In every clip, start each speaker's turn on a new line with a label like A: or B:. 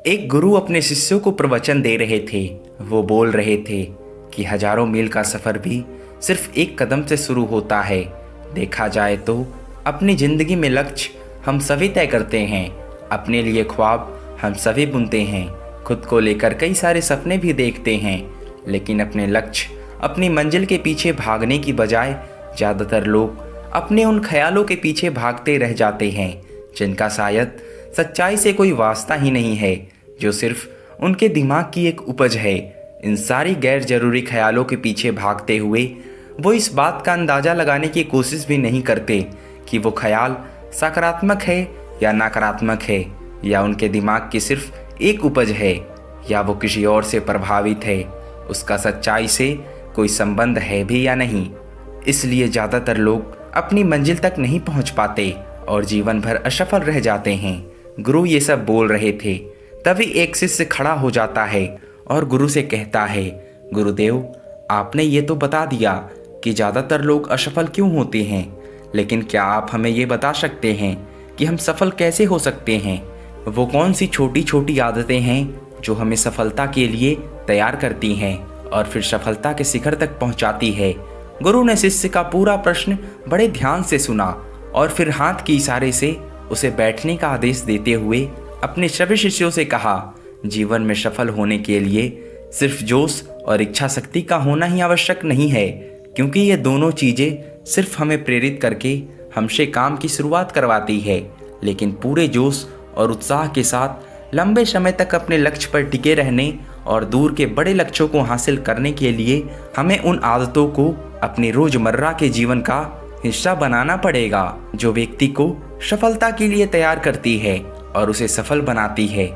A: एक गुरु अपने शिष्यों को प्रवचन दे रहे थे। वो बोल रहे थे कि हजारों मील का सफ़र भी सिर्फ एक कदम से शुरू होता है। देखा जाए तो अपनी ज़िंदगी में लक्ष्य हम सभी तय करते हैं, अपने लिए ख्वाब हम सभी बुनते हैं, खुद को लेकर कई सारे सपने भी देखते हैं, लेकिन अपने लक्ष्य, अपनी मंजिल के पीछे भागने की बजाय ज़्यादातर लोग अपने उन ख्यालों के पीछे भागते रह जाते हैं जिनका शायद सच्चाई से कोई वास्ता ही नहीं है, जो सिर्फ उनके दिमाग की एक उपज है। इन सारी गैर जरूरी ख्यालों के पीछे भागते हुए वो इस बात का अंदाज़ा लगाने की कोशिश भी नहीं करते कि वो ख्याल सकारात्मक है या नकारात्मक है, या उनके दिमाग की सिर्फ एक उपज है, या वो किसी और से प्रभावित है, उसका सच्चाई से कोई संबंध है भी या नहीं। इसलिए ज़्यादातर लोग अपनी मंजिल तक नहीं पहुंच पाते और जीवन भर असफल रह जाते हैं। गुरु ये सब बोल रहे थे, तभी एक शिष्य खड़ा हो जाता है और गुरु से कहता है, गुरुदेव, आपने ये तो बता दिया कि ज़्यादातर लोग असफल क्यों होते हैं, लेकिन क्या आप हमें ये बता सकते हैं कि हम सफल कैसे हो सकते हैं? वो कौन सी छोटी छोटी आदतें हैं जो हमें सफलता के लिए तैयार करती हैं और फिर सफलता के शिखर तक पहुंचाती है? गुरु ने शिष्य का पूरा प्रश्न बड़े ध्यान से सुना और फिर हाथ के इशारे से उसे बैठने का आदेश देते हुए अपने सभी शिष्यों से कहा, जीवन में सफल होने के लिए सिर्फ जोश और इच्छा शक्ति का होना ही आवश्यक नहीं है, क्योंकि ये दोनों चीज़ें सिर्फ हमें प्रेरित करके हमसे काम की शुरुआत करवाती है, लेकिन पूरे जोश और उत्साह के साथ लंबे समय तक अपने लक्ष्य पर टिके रहने और दूर के बड़े लक्ष्यों को हासिल करने के लिए हमें उन आदतों को अपने रोजमर्रा के जीवन का हिस्सा बनाना पड़ेगा, जो व्यक्ति को सफलता के लिए तैयार करती है और उसे सफल बनाती है।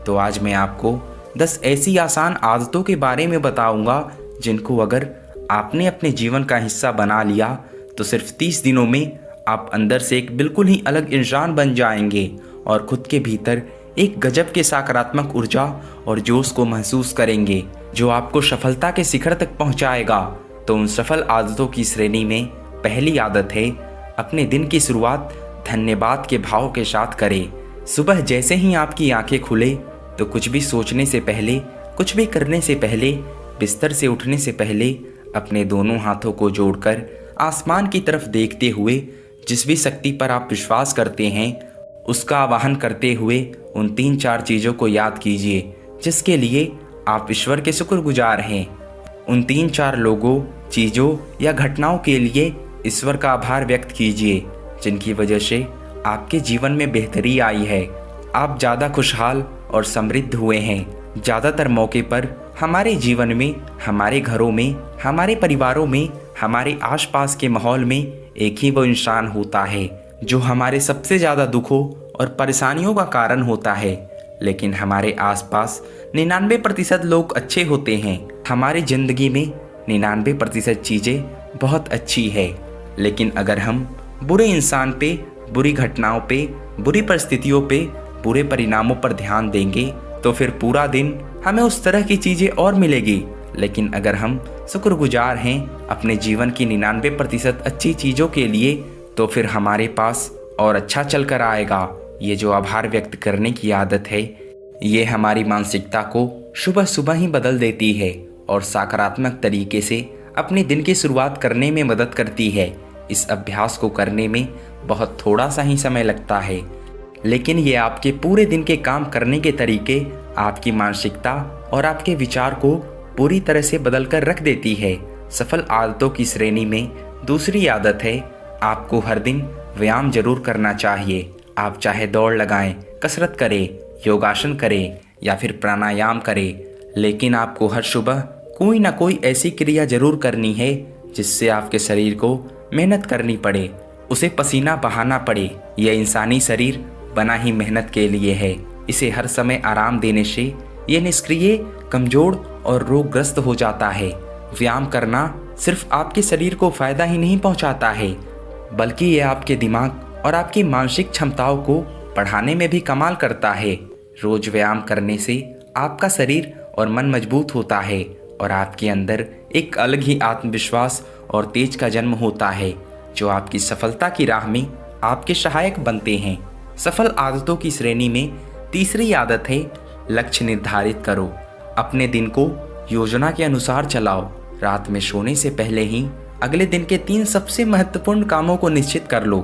A: तो आज मैं आपको 10 ऐसी आसान आदतों के बारे में बताऊंगा जिनको अगर आपने अपने जीवन का हिस्सा बना लिया तो सिर्फ 30 दिनों में आप अंदर से एक बिल्कुल ही अलग इंसान बन जाएंगे और खुद के भीतर एक गजब के सकारात्मक ऊर्जा और जोश को महसूस करेंगे, जो आपको सफलता के शिखर तक पहुंचाएगा। तो उन सफल आदतों की श्रेणी में पहली आदत है, अपने दिन की शुरुआत धन्यवाद के भाव के साथ करें। सुबह जैसे ही आपकी आंखें खुले तो कुछ भी सोचने से पहले, कुछ भी करने से पहले, बिस्तर से उठने से पहले अपने दोनों हाथों को जोड़कर आसमान की तरफ देखते हुए जिस भी शक्ति पर आप विश्वास करते हैं उसका आवाहन करते हुए उन 3-4 चीज़ों को याद कीजिए जिसके लिए आप ईश्वर के शुक्रगुजार हैं। उन 3-4 लोगों, चीज़ों या घटनाओं के लिए ईश्वर का आभार व्यक्त कीजिए जिनकी वजह से आपके जीवन में बेहतरी आई है, आप ज़्यादा खुशहाल और समृद्ध हुए हैं। ज़्यादातर मौके पर हमारे जीवन में, हमारे घरों में, हमारे परिवारों में, हमारे आसपास के माहौल में एक ही वो इंसान होता है जो हमारे सबसे ज़्यादा दुखों और परेशानियों का कारण होता है, लेकिन हमारे आसपास 99% लोग अच्छे होते हैं। हमारी ज़िंदगी में 99% चीज़ें बहुत अच्छी है, लेकिन अगर हम बुरे इंसान पे, बुरी घटनाओं पे, बुरी परिस्थितियों पे, बुरे परिणामों पर ध्यान देंगे तो फिर पूरा दिन हमें उस तरह की चीज़ें और मिलेगी। लेकिन अगर हम शुक्रगुजार हैं अपने जीवन की 99% अच्छी चीज़ों के लिए तो फिर हमारे पास और अच्छा चल कर आएगा। ये जो आभार व्यक्त करने की आदत है, ये हमारी मानसिकता को सुबह सुबह ही बदल देती है और सकारात्मक तरीके से अपने दिन की शुरुआत करने में मदद करती है। इस अभ्यास को करने में बहुत थोड़ा सा ही समय लगता है, लेकिन ये आपके पूरे दिन के काम करने के तरीके, आपकी मानसिकता और आपके विचार को पूरी तरह से बदल कर रख देती है। सफल आदतों की श्रेणी में दूसरी आदत है, आपको हर दिन व्यायाम जरूर करना चाहिए। आप चाहे दौड़ लगाएं, कसरत करें, योगासन करें या फिर प्राणायाम करें, लेकिन आपको हर सुबह कोई ना कोई ऐसी क्रिया जरूर करनी है जिससे आपके शरीर को मेहनत करनी पड़े, उसे पसीना बहाना पड़े। यह इंसानी शरीर बना ही मेहनत के लिए है। इसे हर समय आराम देने से यह निष्क्रिय, कमजोर और रोगग्रस्त हो जाता है। व्यायाम करना सिर्फ आपके शरीर को फायदा ही नहीं पहुंचाता है, बल्कि यह आपके दिमाग और आपकी मानसिक क्षमताओं को बढ़ाने में भी कमाल करता है। रोज व्यायाम करने से आपका शरीर और मन मजबूत होता है और आपके अंदर एक अलग ही आत्मविश्वास और तेज का जन्म होता है, जो आपकी सफलता की राह में आपके सहायक बनते हैं। सफल आदतों की श्रेणी में तीसरी आदत है लक्ष्य निर्धारित करो, अपने दिन को योजना के अनुसार चलाओ। रात में सोने से पहले ही अगले दिन के 3 सबसे महत्वपूर्ण कामों को निश्चित कर लो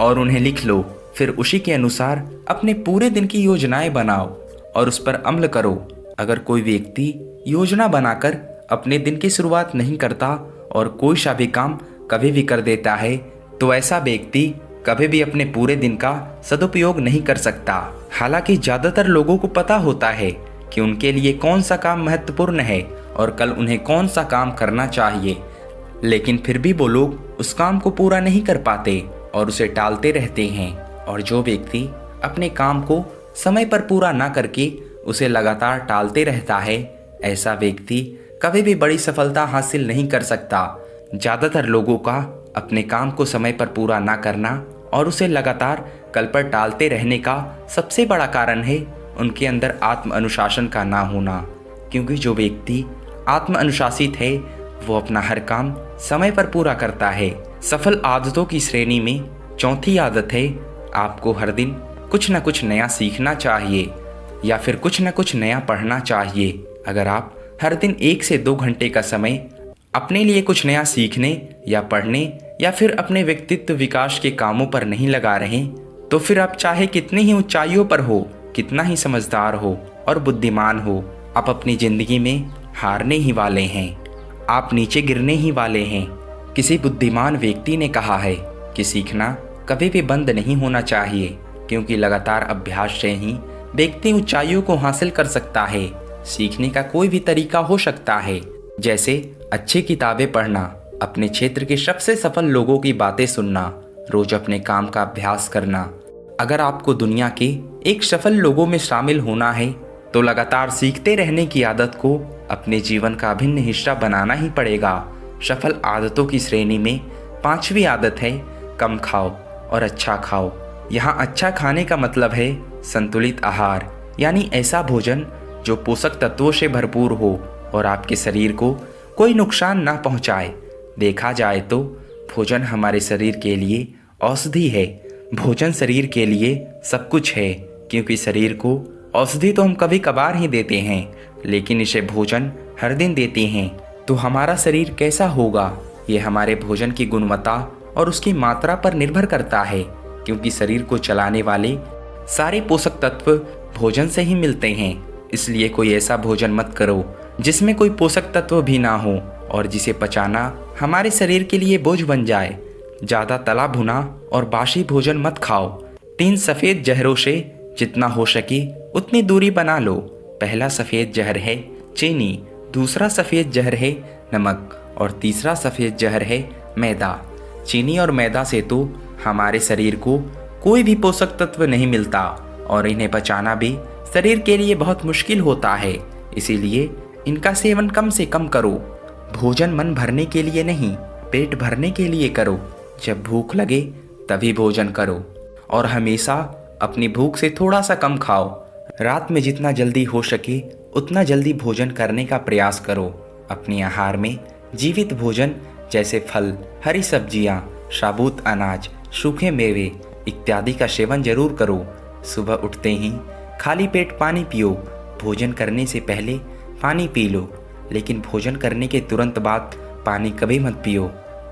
A: और उन्हें लिख लो। फिर उसी के अनुसार अपने पूरे दिन की योजनाएं बनाओ और उस पर अमल करो। अगर कोई व्यक्ति योजना बनाकर अपने दिन की शुरुआत नहीं करता और कोई सा भी काम कभी भी कर देता है, तो ऐसा व्यक्ति कभी भी अपने पूरे दिन का सदुपयोग नहीं कर सकता। हालांकि ज़्यादातर लोगों को पता होता है कि उनके लिए कौन सा काम महत्वपूर्ण है और कल उन्हें कौन सा काम करना चाहिए, लेकिन फिर भी वो लोग उस काम को पूरा नहीं कर पाते और उसे टालते रहते हैं। और जो व्यक्ति अपने काम को समय पर पूरा ना करके उसे लगातार टालते रहता है, ऐसा व्यक्ति कभी भी बड़ी सफलता हासिल नहीं कर सकता। ज़्यादातर लोगों का अपने काम को समय पर पूरा ना करना और उसे लगातार कल पर टालते रहने का सबसे बड़ा कारण है उनके अंदर आत्म अनुशासन का ना होना। क्योंकि जो व्यक्ति आत्म अनुशासित है वो अपना हर काम समय पर पूरा करता है। सफल आदतों की श्रेणी में चौथी आदत है, आपको हर दिन कुछ न कुछ नया सीखना चाहिए या फिर कुछ न कुछ नया पढ़ना चाहिए। अगर आप हर दिन 1 से 2 घंटे का समय अपने लिए कुछ नया सीखने या पढ़ने या फिर अपने व्यक्तित्व विकास के कामों पर नहीं लगा रहे, तो फिर आप चाहे कितनी ही ऊंचाइयों पर हो, कितना ही समझदार हो और बुद्धिमान हो, आप अपनी ज़िंदगी में हारने ही वाले हैं। आप नीचे गिरने ही वाले हैं। किसी बुद्धिमान व्यक्ति ने कहा है कि सीखना कभी भी बंद नहीं होना चाहिए, क्योंकि लगातार अभ्यास से ही व्यक्ति ऊंचाइयों को हासिल कर सकता है। सीखने का कोई भी तरीका हो सकता है, जैसे अच्छी किताबें पढ़ना, अपने क्षेत्र के सबसे सफल लोगों की बातें सुनना, रोज अपने काम का अभ्यास करना। अगर आपको दुनिया के एक सफल लोगों में शामिल होना है तो लगातार सीखते रहने की आदत को अपने जीवन का अभिन्न हिस्सा बनाना ही पड़ेगा। सफल आदतों की श्रेणी में 5वीं आदत है, कम खाओ और अच्छा खाओ। यहाँ अच्छा खाने का मतलब है संतुलित आहार, यानी ऐसा भोजन जो पोषक तत्वों से भरपूर हो और आपके शरीर को कोई नुकसान ना पहुँचाए। देखा जाए तो भोजन हमारे शरीर के लिए औषधि है। भोजन शरीर के लिए सब कुछ है, क्योंकि शरीर को औषधि तो हम कभी कभार ही देते हैं, लेकिन इसे भोजन हर दिन देते हैं। तो हमारा शरीर कैसा होगा, ये हमारे भोजन की गुणवत्ता और उसकी मात्रा पर निर्भर करता है, क्योंकि शरीर को चलाने वाले सारे पोषक तत्व भोजन से ही मिलते हैं। इसलिए कोई ऐसा भोजन मत करो जिसमें कोई पोषक तत्व भी ना हो और जिसे पचाना हमारे शरीर के लिए बोझ बन जाए। ज़्यादा तला भुना और बासी भोजन मत खाओ। 3 सफ़ेद जहरों से जितना हो सके उतनी दूरी बना लो। पहला सफ़ेद जहर है चीनी, दूसरा सफ़ेद जहर है नमक और तीसरा सफ़ेद जहर है मैदा। चीनी और मैदा से तो हमारे शरीर को कोई भी पोषक तत्व नहीं मिलता और इन्हें पचाना भी शरीर के लिए बहुत मुश्किल होता है। इसीलिए इनका सेवन कम से कम करो। भोजन मन भरने के लिए नहीं, पेट भरने के लिए करो। जब भूख लगे तभी भोजन करो और हमेशा अपनी भूख से थोड़ा सा कम खाओ। रात में जितना जल्दी हो सके उतना जल्दी भोजन करने का प्रयास करो। अपने आहार में जीवित भोजन जैसे फल, हरी सब्जियां, साबुत अनाज, सूखे मेवे इत्यादि का सेवन जरूर करो। सुबह उठते ही खाली पेट पानी पियो। भोजन करने से पहले पानी पी लो, लेकिन भोजन करने के तुरंत बाद पानी कभी मत पियो।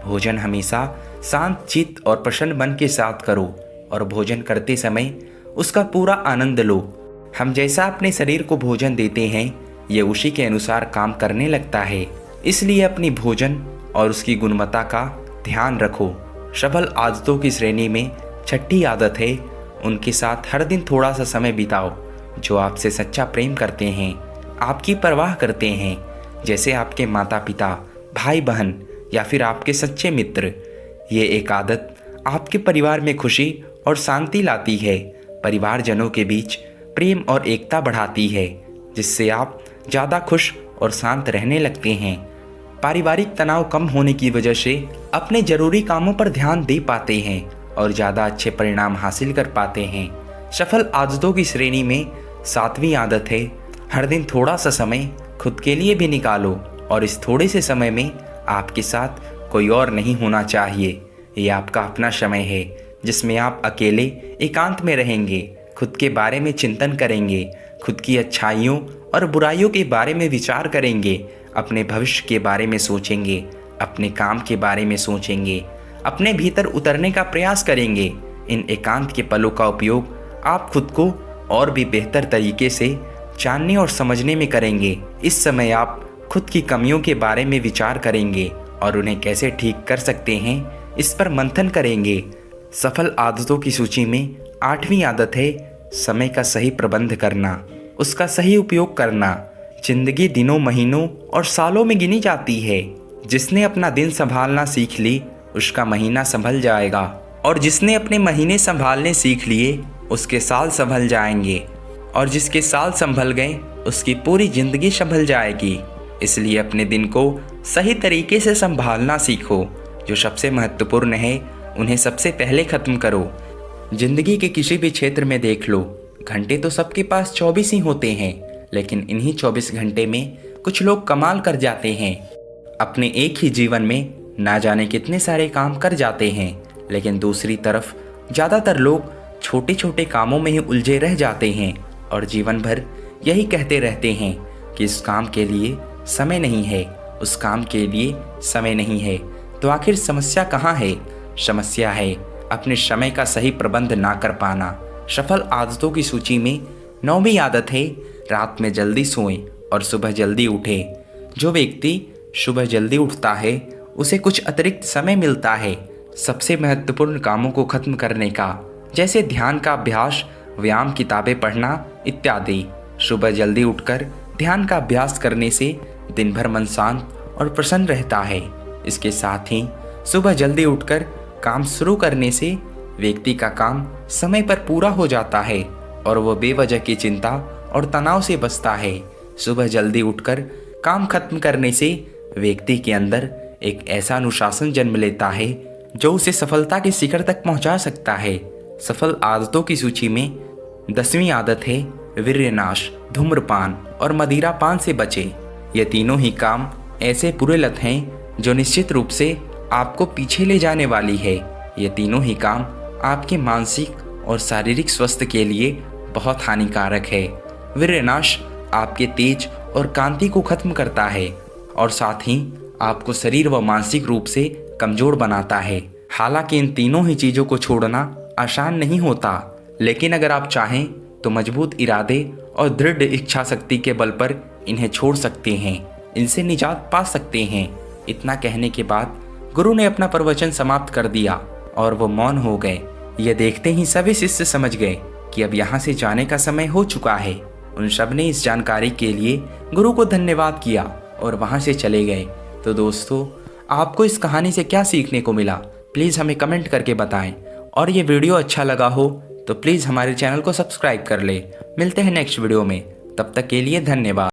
A: भोजन हमेशा शांत चित्त और प्रसन्न मन के साथ करो और भोजन करते समय उसका पूरा आनंद लो। हम जैसा अपने शरीर को भोजन देते हैं, ये उसी के अनुसार काम करने लगता है। इसलिए अपनी भोजन और उसकी गुणवत्ता का ध्यान रखो। सफल आदतों की श्रेणी में 6ठी आदत है, उनके साथ हर दिन थोड़ा सा समय बिताओ। जो आपसे सच्चा प्रेम करते हैं, आपकी परवाह करते हैं, जैसे आपके माता पिता, भाई बहन या फिर आपके सच्चे मित्र। ये एक आदत आपके परिवार में खुशी और शांति लाती है। परिवारजनों के बीच प्रेम और एकता बढ़ाती है, जिससे आप ज़्यादा खुश और शांत रहने लगते हैं। पारिवारिक तनाव कम होने की वजह से अपने ज़रूरी कामों पर ध्यान दे पाते हैं और ज़्यादा अच्छे परिणाम हासिल कर पाते हैं। सफल आदतों की श्रेणी में 7वीं आदत है, हर दिन थोड़ा सा समय खुद के लिए भी निकालो और इस थोड़े से समय में आपके साथ कोई और नहीं होना चाहिए। ये आपका अपना समय है, जिसमें आप अकेले एकांत में रहेंगे, खुद के बारे में चिंतन करेंगे, खुद की अच्छाइयों और बुराइयों के बारे में विचार करेंगे, अपने भविष्य के बारे में सोचेंगे, अपने काम के बारे में सोचेंगे, अपने भीतर उतरने का प्रयास करेंगे। इन एकांत के पलों का उपयोग आप खुद को और भी बेहतर तरीके से जानने और समझने में करेंगे। इस समय आप खुद की कमियों के बारे में विचार करेंगे और उन्हें कैसे ठीक कर सकते हैं, इस पर मंथन करेंगे। सफल आदतों की सूची में 8वीं आदत है समय का सही प्रबंध करना, उसका सही उपयोग करना। जिंदगी दिनों, महीनों और सालों में गिनी जाती है। जिसने अपना दिन संभालना सीख ली, उसका महीना संभल जाएगा, और जिसने अपने महीने संभालने सीख लिए, उसके साल संभल जाएंगे, और जिसके साल संभल गए, उसकी पूरी जिंदगी संभल जाएगी। इसलिए अपने दिन को सही तरीके से संभालना सीखो। जो सबसे महत्वपूर्ण है, उन्हें सबसे पहले ख़त्म करो। जिंदगी के किसी भी क्षेत्र में देख लो, घंटे तो सबके पास 24 ही होते हैं, लेकिन इन्हीं 24 घंटे में कुछ लोग कमाल कर जाते हैं। अपने एक ही जीवन में ना जाने कितने सारे काम कर जाते हैं, लेकिन दूसरी तरफ ज़्यादातर लोग छोटे छोटे कामों में ही उलझे रह जाते हैं और जीवन भर यही कहते रहते हैं कि इस काम के लिए समय नहीं है, उस काम के लिए समय नहीं है। तो आखिर समस्या कहाँ है? समस्या है अपने समय का सही प्रबंध ना कर पाना। सफल आदतों की सूची में 9वीं आदत है रात में जल्दी सोएं और सुबह जल्दी उठें। जो व्यक्ति सुबह जल्दी उठता है, उसे कुछ अतिरिक्त समय मिलता है सबसे महत्वपूर्ण कामों को खत्म करने का, जैसे ध्यान का अभ्यास, व्यायाम, किताबें पढ़ना इत्यादि। सुबह जल्दी उठकर ध्यान का अभ्यास करने से दिन भर मन शांत और प्रसन्न रहता है। इसके साथ ही सुबह जल्दी उठकर काम शुरू करने से व्यक्ति का काम समय पर पूरा हो जाता है और वह बेवजह की चिंता और तनाव से बचता है। सुबह जल्दी उठकर काम खत्म करने से व्यक्ति के अंदर एक ऐसा अनुशासन जन्म लेता है जो उसे सफलता के शिखर तक पहुंचा सकता है। सफल आदतों की सूची में 10वीं आदत है वीर्यनाश, धूम्रपान और मदिरापान से बचे। ये तीनों ही काम ऐसे बुरे लत हैं जो निश्चित रूप से आपको पीछे ले जाने वाली है। ये तीनों ही काम आपके मानसिक और शारीरिक स्वास्थ्य के लिए बहुत हानिकारक है। वीर्यनाश आपके तेज और कांति को खत्म करता है और साथ ही आपको शरीर व मानसिक रूप से कमजोर बनाता है। हालांकि इन तीनों ही चीज़ों को छोड़ना आसान नहीं होता, लेकिन अगर आप चाहें तो मजबूत इरादे और दृढ़ इच्छा शक्ति के बल पर इन्हें छोड़ सकते हैं, इनसे निजात पा सकते हैं। इतना कहने के बाद गुरु ने अपना प्रवचन समाप्त कर दिया और वो मौन हो गए। ये देखते ही सभी शिष्य समझ गए कि अब यहाँ से जाने का समय हो चुका है। उन सब ने इस जानकारी के लिए गुरु को धन्यवाद किया और वहाँ से चले गए। तो दोस्तों, आपको इस कहानी से क्या सीखने को मिला, प्लीज़ हमें कमेंट करके बताएं। और ये वीडियो अच्छा लगा हो तो प्लीज़ हमारे चैनल को सब्सक्राइब कर ले। मिलते हैं नेक्स्ट वीडियो में, तब तक के लिए धन्यवाद।